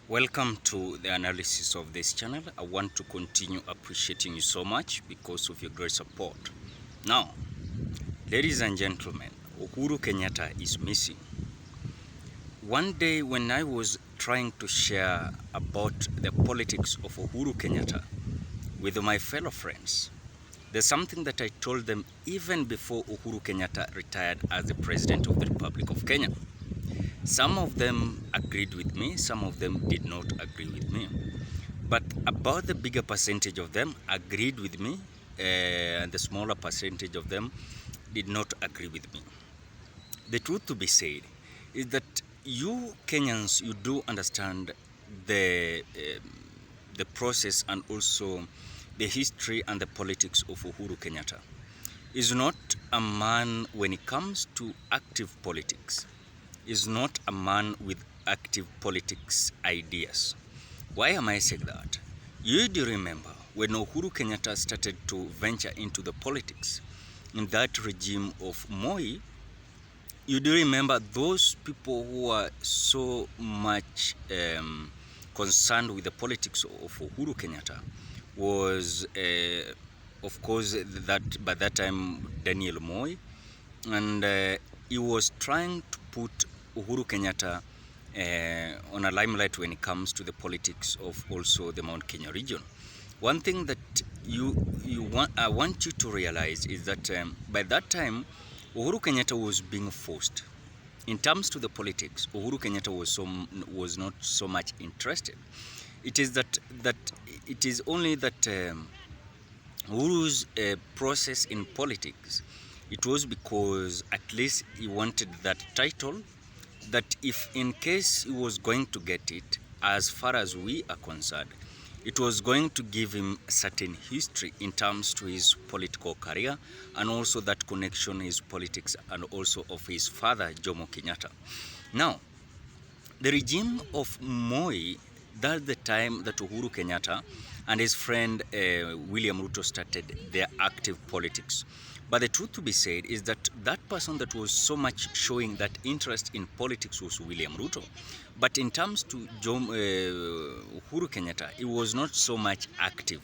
Welcome to the analysis of this channel. I want to continue appreciating you so much because of your great support. Now, ladies and gentlemen, Uhuru Kenyatta is missing. One day when I was trying to share about the politics of Uhuru Kenyatta with my fellow friends, there's something that I told them even before Uhuru Kenyatta retired as the President of the Republic of Kenya. Some of them agreed with me, some of them did not agree with me. But about the bigger percentage of them agreed with me, and the smaller percentage of them did not agree with me. The truth to be said is that you Kenyans, you do understand the process and also the history and the politics of Uhuru Kenyatta. Is not a man when it comes to active politics. Is not a man with active politics ideas. Why am I saying that? You do remember when Uhuru Kenyatta started to venture into the politics in that regime of Moi, you do remember those people who are so much concerned with the politics of Uhuru Kenyatta was, of course, that by that time Daniel Moi, and he was trying to put Uhuru Kenyatta on a limelight when it comes to the politics of also the Mount Kenya region. One thing that I want you to realize is that by that time, Uhuru Kenyatta was being forced. In terms to the politics, Uhuru Kenyatta was not so much interested. It is that it is only that Uhuru's process in politics, it was because at least he wanted that title, that if in case he was going to get it, as far as we are concerned, it was going to give him a certain history in terms to his political career and also that connection his politics and also of his father Jomo Kenyatta. Now, the regime of Moi, that's the time that Uhuru Kenyatta and his friend William Ruto started their active politics. But the truth to be said is that that person that was so much showing that interest in politics was William Ruto. But in terms to Uhuru Kenyatta, he was not so much active.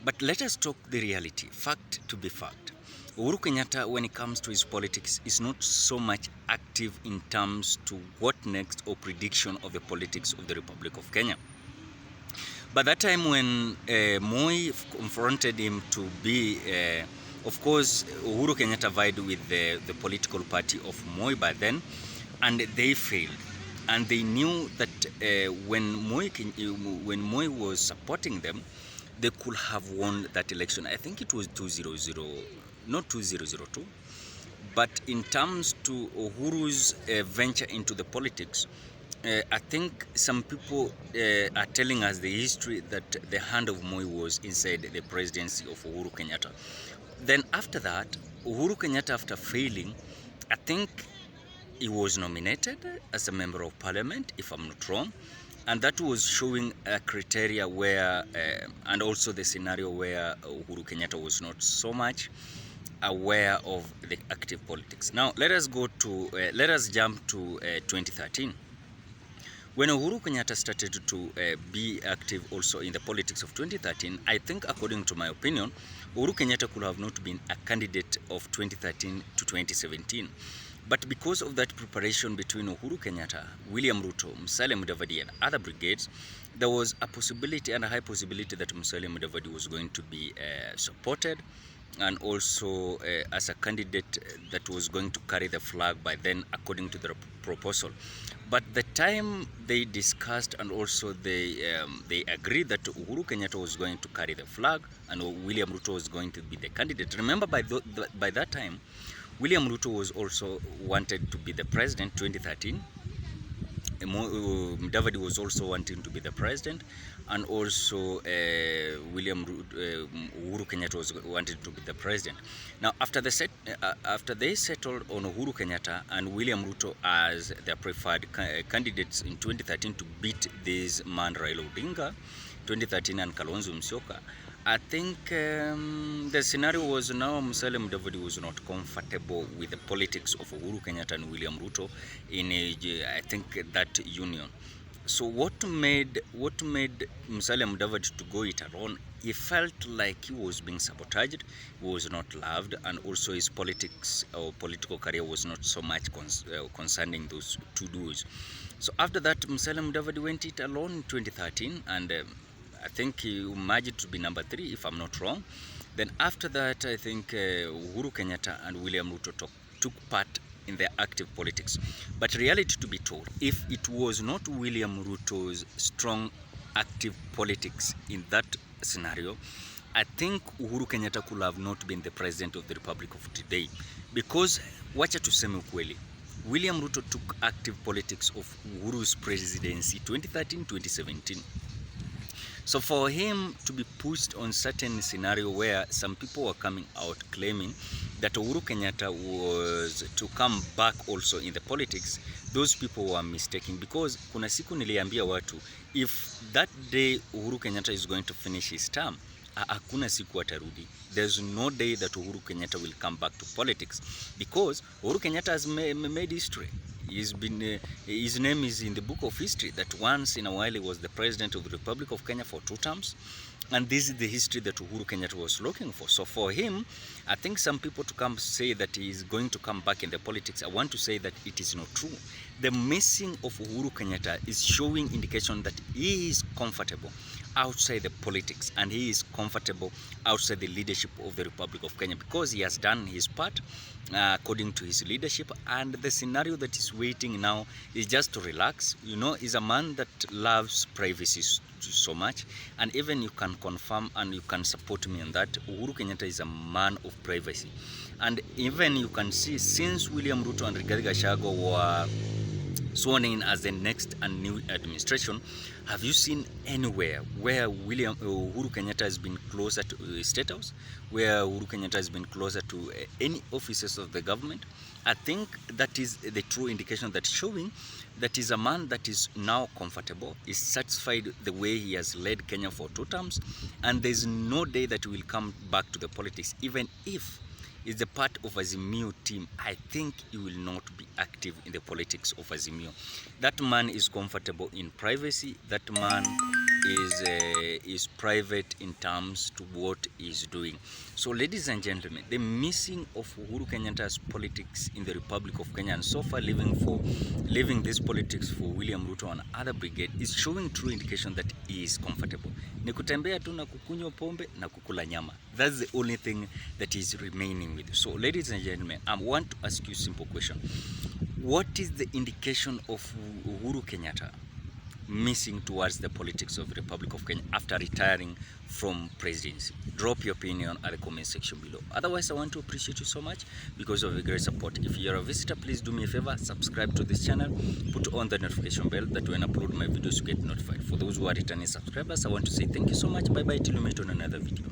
But let us talk the reality, fact to be fact. Uhuru Kenyatta, when it comes to his politics, is not so much active in terms to what next or prediction of the politics of the Republic of Kenya. By that time when Moi confronted him to be, of course, Uhuru Kenyatta vied with the political party of Moi by then, and they failed. And they knew that when Moi was supporting them, they could have won that election. I think it was 200, not 2002. But in terms to Uhuru's venture into the politics, I think some people are telling us the history that the hand of Moi was inside the presidency of Uhuru Kenyatta. Then after that, Uhuru Kenyatta, after failing, I think he was nominated as a member of parliament, if I'm not wrong. And that was showing a criteria where, and also the scenario where Uhuru Kenyatta was not so much aware of the active politics. Now, let us jump to 2013. When Uhuru Kenyatta started to be active also in the politics of 2013, I think, according to my opinion, Uhuru Kenyatta could have not been a candidate of 2013 to 2017. But because of that preparation between Uhuru Kenyatta, William Ruto, Musalia Mudavadi and other brigades, there was a possibility and a high possibility that Musalia Mudavadi was going to be supported, and also as a candidate that was going to carry the flag by then, according to the proposal. But the time they discussed and also they agreed that Uhuru Kenyatta was going to carry the flag and William Ruto was going to be the candidate. Remember, by that time, William Ruto was also wanted to be the president 2013. Mudavadi was also wanting to be the president, and also Uhuru Kenyatta was wanted to be the president. Now, after they settled on Uhuru Kenyatta and William Ruto as their preferred candidates in 2013 to beat this man Raila Odinga, 2013, and Kalonzo Musyoka, I think the scenario was now Musalia Mudavadi was not comfortable with the politics of Uhuru Kenyatta and William Ruto in I think that union. So what made Musalia Mudavadi to go it alone? He felt like he was being sabotaged, he was not loved, and also his politics or political career was not so much concerning those two duos. So after that, Musalia Mudavadi went it alone in 2013, and I think he emerged to be number 3, if I'm not wrong. Then after that, I think Uhuru Kenyatta and William Ruto took part in their active politics. But reality to be told, if it was not William Ruto's strong active politics in that scenario, I think Uhuru Kenyatta could have not been the president of the Republic of today. Because wacha tuseme ukweli, William Ruto took active politics of Uhuru's presidency 2013-2017. So for him to be pushed on certain scenario where some people were coming out claiming that Uhuru Kenyatta was to come back also in the politics, those people were mistaken, because kuna siku niliambia watu, if that day Uhuru Kenyatta is going to finish his term, hakuna siku atarudi. There's no day that Uhuru Kenyatta will come back to politics, because Uhuru Kenyatta has made history. His name is in the book of history, that once in a while he was the president of the Republic of Kenya for 2 terms, and this is the history that Uhuru Kenyatta was looking for. So for him, I think some people to come say that he is going to come back in the politics, I want to say that it is not true. The missing of Uhuru Kenyatta is showing indication that he is comfortable outside the politics, and he is comfortable outside the leadership of the Republic of Kenya, because he has done his part according to his leadership, and the scenario that is waiting now is just to relax. You know, he's a man that loves privacy so much, and even you can confirm and you can support me on that, Uhuru Kenyatta is a man of privacy. And even you can see, since William Ruto and Rigathi Gachagua were sworn in as the next and new administration, have you seen anywhere where Uhuru Kenyatta has been closer to State House, where Uhuru Kenyatta has been closer to any offices of the government? I think that is the true indication that showing that is a man that is now comfortable, is satisfied the way he has led Kenya for 2 terms, and there is no day that he will come back to the politics. Even if is a part of Azimio team, I think he will not be active in the politics of Azimio. That man is comfortable in privacy. That man is private in terms to what he's doing. So ladies and gentlemen, the missing of Uhuru Kenyatta's politics in the Republic of Kenya, and so far leaving this politics for William Ruto and other brigade, is showing true indication that he is comfortable. Ni kutembea tu na kukunywa pombe na kukula nyama. That's the only thing that is remaining with you. So ladies and gentlemen, I want to ask you a simple question. What is the indication of Uhuru Kenyatta missing towards the politics of the Republic of Kenya after retiring from presidency? Drop your opinion at the comment section below. Otherwise, I want to appreciate you so much because of your great support. If you're a visitor, please do me a favor, subscribe to this channel, put on the notification bell, that when I upload my videos you get notified. For those who are returning subscribers, I want to say thank you so much. Bye bye till we meet on another video.